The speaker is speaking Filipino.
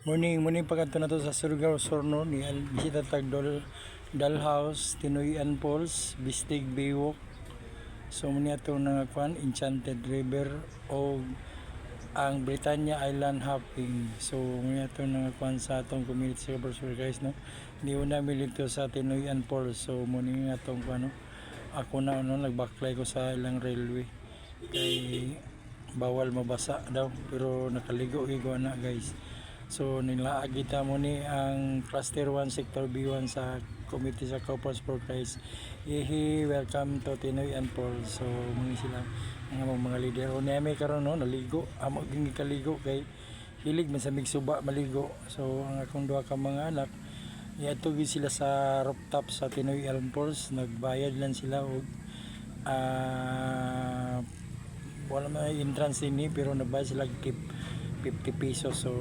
Morning pagkanto na to sa Surigao Sorno ni bisita tag Dalhouse, Tinoyan Falls, Bistig Baywalk. So muni ato nga kwan Enchanted River o ang Britannia Island Hopping. So muni ato nga kwan sa atong community sa Barcelona guys no. Ni una milito sa Tinoyan Falls. So muni nga atong kwan no. Ako na nagbaklay ko sa ilang railway kay bawal mabasa daw pero nakaligo gigo na guys. So nilaag kita mo ni ang Cluster 1 Sector B1 sa Committee sa Corporate Sport guys. Welcome to Tinoyan Falls. So muni sila mga leader o neme karon no naligo amo ging kaligo kay hilig man sa migsuba maligo. So ang akong duha ka mga anak iatugid sila sa rooftop sa Tinoyan Falls, nagbayad lang sila og wala may entrance ini pero nagbayad sila 50 pesos. So